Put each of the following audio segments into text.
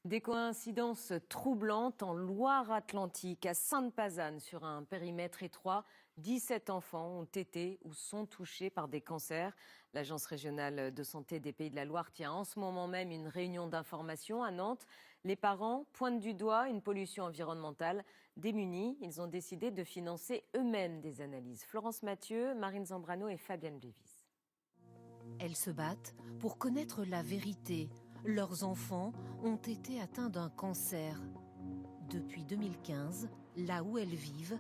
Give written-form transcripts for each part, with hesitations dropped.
Des coïncidences troublantes en Loire-Atlantique, à Sainte-Pazanne, sur un périmètre étroit. 17 enfants ont été ou sont touchés par des cancers. L'Agence régionale de santé des Pays de la Loire tient en ce moment même une réunion d'information à Nantes. Les parents pointent du doigt une pollution environnementale. Démunis, ils ont décidé de financer eux-mêmes des analyses. Florence Mathieu, Marine Zambrano et Fabienne Lévis. Elles se battent pour connaître la vérité. Leurs enfants ont été atteints d'un cancer. Depuis 2015, là où elles vivent,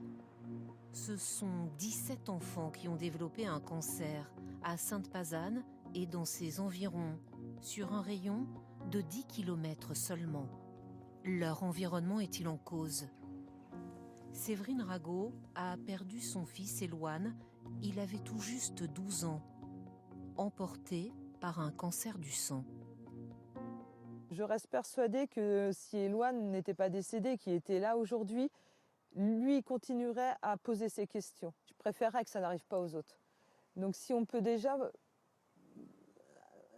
ce sont 17 enfants qui ont développé un cancer à Sainte-Pazanne et dans ses environs, sur un rayon de 10 km seulement. Leur environnement est-il en cause? Séverine Rago a perdu son fils Éloine. Il avait tout juste 12 ans, emporté par un cancer du sang. Je reste persuadée que si Éloine n'était pas décédé, qu'il était là aujourd'hui, lui continuerait à poser ses questions. Je préférerais que ça n'arrive pas aux autres. Donc si on peut déjà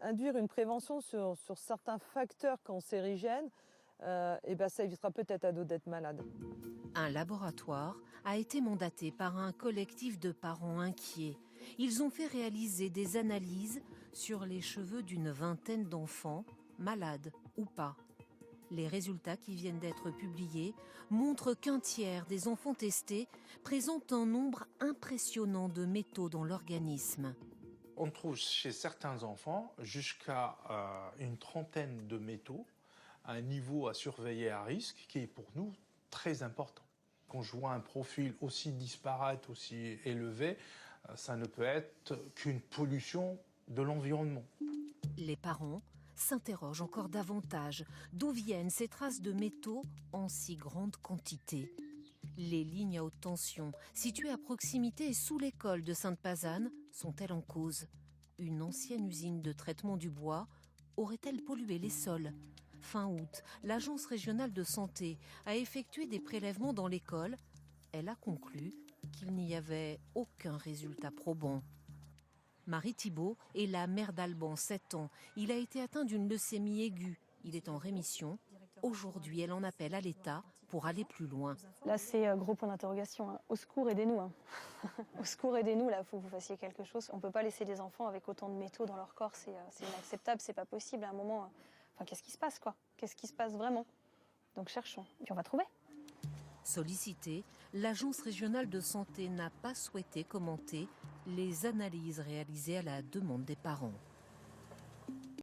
induire une prévention sur certains facteurs cancérigènes, ça évitera peut-être à d'autres d'être malades. Un laboratoire a été mandaté par un collectif de parents inquiets. Ils ont fait réaliser des analyses sur les cheveux d'une vingtaine d'enfants, malades ou pas. Les résultats qui viennent d'être publiés montrent qu'un tiers des enfants testés présentent un nombre impressionnant de métaux dans l'organisme. On trouve chez certains enfants jusqu'à une trentaine de métaux, un niveau à surveiller à risque qui est pour nous très important. Quand je vois un profil aussi disparate, aussi élevé, ça ne peut être qu'une pollution de l'environnement. Les parents s'interrogent encore davantage. D'où viennent ces traces de métaux en si grande quantité? Les lignes à haute tension, situées à proximité et sous l'école de Sainte-Pazanne, sont-elles en cause? Une ancienne usine de traitement du bois aurait-elle pollué les sols? Fin août, l'Agence régionale de santé a effectué des prélèvements dans l'école. Elle a conclu qu'il n'y avait aucun résultat probant. Marie Thibault est la mère d'Alban, 7 ans. Il a été atteint d'une leucémie aiguë. Il est en rémission. Aujourd'hui, elle en appelle à l'État pour aller plus loin. Là, c'est gros point d'interrogation. Au secours, aidez-nous. Au secours, aidez-nous. Là, il faut que vous fassiez quelque chose. On ne peut pas laisser des enfants avec autant de métaux dans leur corps. C'est inacceptable, c'est pas possible. À un moment, qu'est-ce qui se passe, quoi? Qu'est-ce qui se passe vraiment? Donc cherchons. Puis on va trouver. Sollicitée, l'Agence régionale de santé n'a pas souhaité commenter les analyses réalisées à la demande des parents.